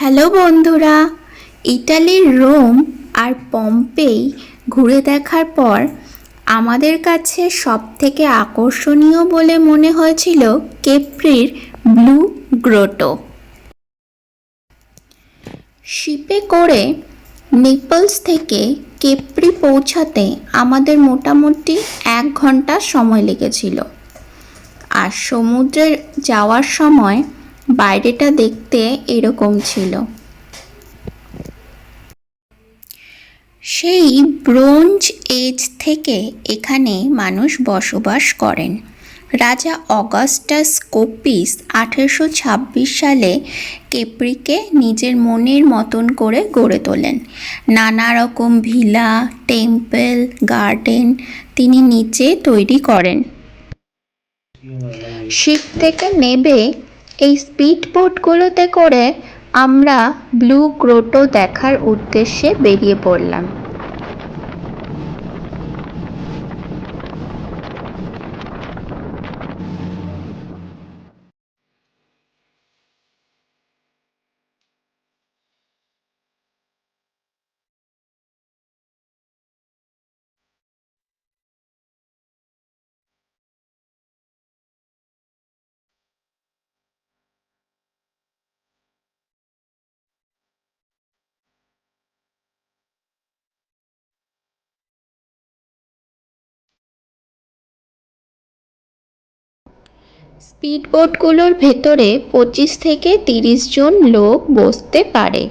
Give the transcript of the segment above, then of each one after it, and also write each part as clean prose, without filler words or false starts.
Hello বন্ধুরা, ইটালির Rome আর Pompeii ঘুরে দেখার পর আমাদের কাছে সবথেকে আকর্ষণীয় বলে মনে হয়েছিল কেপ্রির ব্লু গ্রোটো। শিপে করে নেপলস থেকে কেপ্রি পৌঁছাতে আমাদের মোটামুটি 1 ঘন্টা সময় লেগেছিল। আর সমুদ্রে যাওয়ার সময় বাইরেটা দেখতে এরকম ছিল। সেই ব্রোঞ্জ এজ থেকে এখানে মানুষ বসবাস করেন। রাজা অগাস্টাস স্কোপিস 1826 সালে কেপ্রিকে নিজের মনের মতন করে গড়ে তোলেন। নানা রকম ভিলা, টেম্পল, গার্ডেন তিনি নিচে তৈরি করেন। শিপ থেকে নেবে এই স্পিড বোটগুলোতে করে আমরা ব্লু গ্রোটো দেখার উদ্দেশ্যে বেরিয়ে পড়লাম। স্পিড বোটগুলোর ভেতরে 25 থেকে 30 জন লোক বসতে পারে।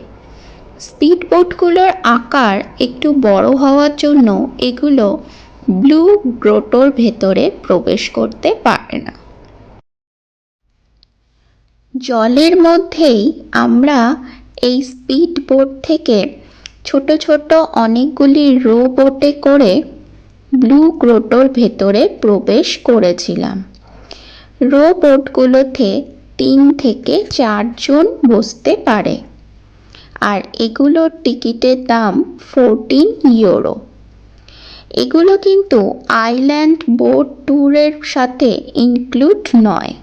স্পিড বোটগুলোর আকার একটু বড় হওয়ার জন্য এগুলো ব্লু গ্রোটোর ভেতরে প্রবেশ করতে পারে না। জলের মধ্যেই আমরা এই স্পিড বোট থেকে ছোট ছোট অনেকগুলি রো বোটে করে ব্লু গ্রোটোর ভেতরে প্রবেশ করেছিলাম। রো বোটগুলোতে 3 থেকে 4 জন বসতে পারে আর এগুলোর টিকিটের দাম 14 ইউরো। এগুলো কিন্তু আইল্যান্ড বোট ট্যুরের সাথে ইনক্লুড নয়।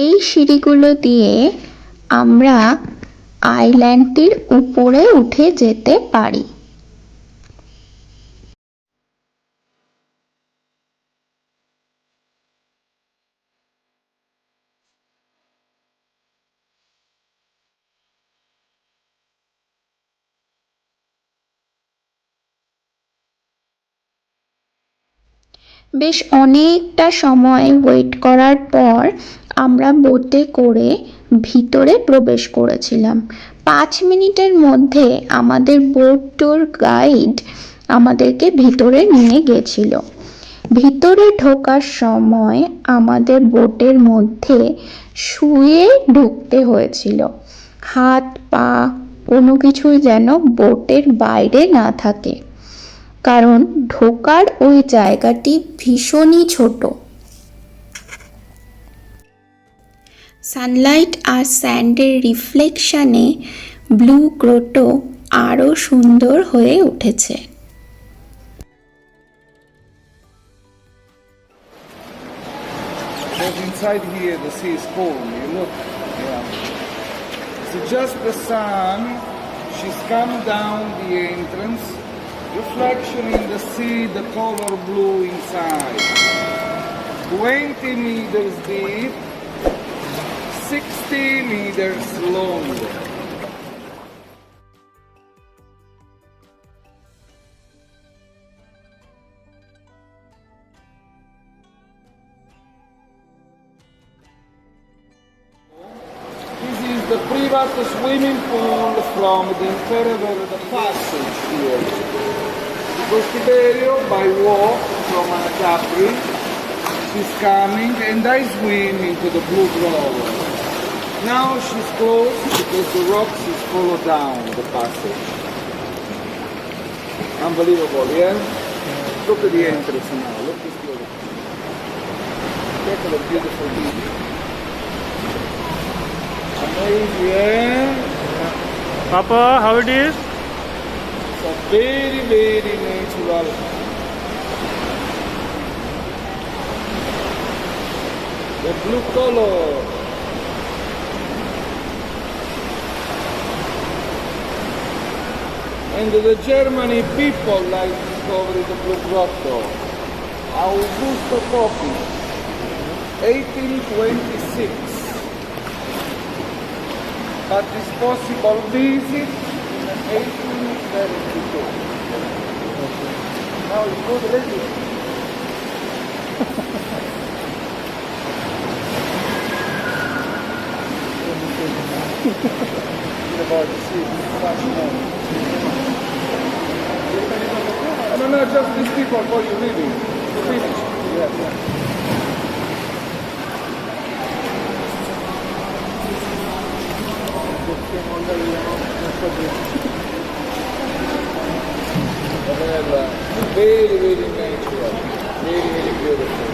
এই সিঁড়িগুলো দিয়ে আমরা আইল্যান্ডটির উপরে উঠে যেতে পারি। বেশ অনেকটা সময় ওয়েট করার পর আমরা বোটে করে ভিতরে প্রবেশ করেছিলাম। 5 মিনিটের মধ্যে আমাদের বোট ট্যুর গাইড আমাদেরকে ভিতরে নিয়ে গেছিল। ভিতরে ঢোকার সময় আমাদের বোটের মধ্যে শুয়ে ঢুকতে হয়েছিল। হাত পা কোনো কিছুই যেন বোটের বাইরে না থাকে, কারণ ঢোকার ওই জায়গাটি ভীষণই ছোট। সানলাইট আর স্যান্ডের রিফ্লেকশনে ব্লু গ্রোটো আরও সুন্দর হয়ে উঠেছে। Inside here the sea is calm, you look. Yeah. So just the sun, she's come down the entrance, reflection in the sea, the color blue inside. 20 meters deep, 60 meters long. the a private swimming pool from the interior of the passage here. Because Tiberio, by walk from Anacapri, she's coming and I swim into the blue grotto. Now she's close because the rocks is follow down the passage. Unbelievable, yeah? Look at the entrance now. Look at this beautiful. Look at the beautiful view. Amazing, yeah? Papa, how it is? It's a very, very natural. The blue color. And the Germany people like discovering the blue grotto. Augusto Coppi, 1826. But it's possible visit in 1872. Now it's good lady. About the sea, much more. No, just these people for you leaving. You finish. Yeah. Very, very natural. Very, very beautiful.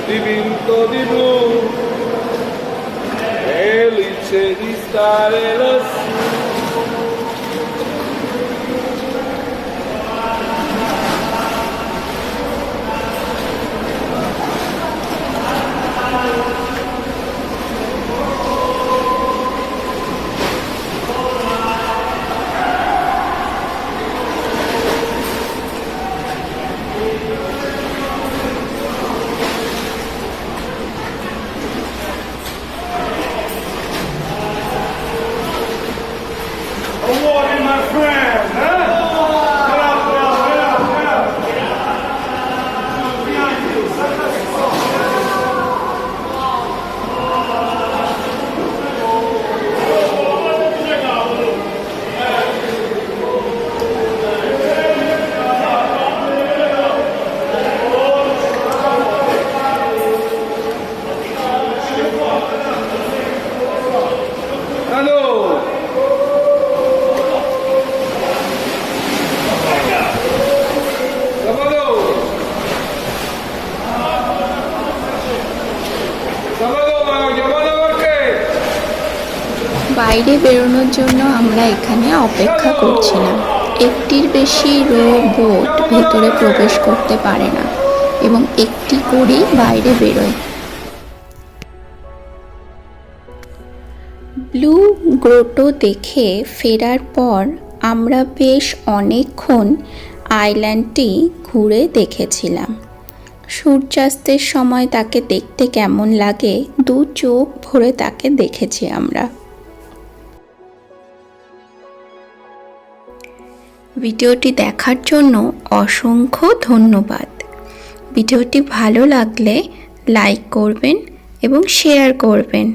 Dipinto di blu, felice di stare lassù. বাইরে বেরোনোর জন্য আমরা এখানে অপেক্ষা করছিলাম। একটির বেশি boat ভেতরে প্রবেশ করতে পারে না এবং একটি করেই বাইরে বেরোয়। ব্লু গ্রোটো দেখে ফেরার পর আমরা বেশ অনেকক্ষণ আইল্যান্ডটি ঘুরে দেখেছিলাম। সূর্যাস্তের সময় তাকে দেখতে কেমন লাগে দু চোখ ভরে তাকে দেখেছি আমরা। ভিডিওটি দেখার জন্য অসংখ্য ধন্যবাদ। ভিডিওটি ভালো লাগলে লাইক করবেন এবং শেয়ার করবেন,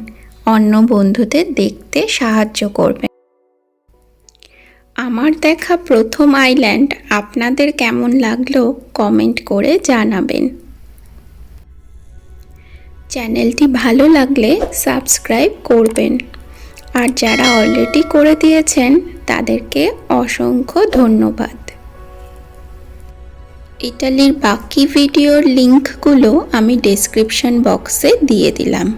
অন্য বন্ধুদের দেখতে সাহায্য করবেন। আমার দেখা প্রথম আইল্যান্ড আপনাদের কেমন লাগলো কমেন্ট করে জানাবেন। চ্যানেলটি ভালো লাগলে সাবস্ক্রাইব করবেন, আর যারা অলরেডি করে দিয়েছেন তাদেরকে অসংখ্য ধন্যবাদ। ইটালির বাকি ভিডিওর লিঙ্কগুলো আমি ডেসক্রিপশন বক্সে দিয়ে দিলাম।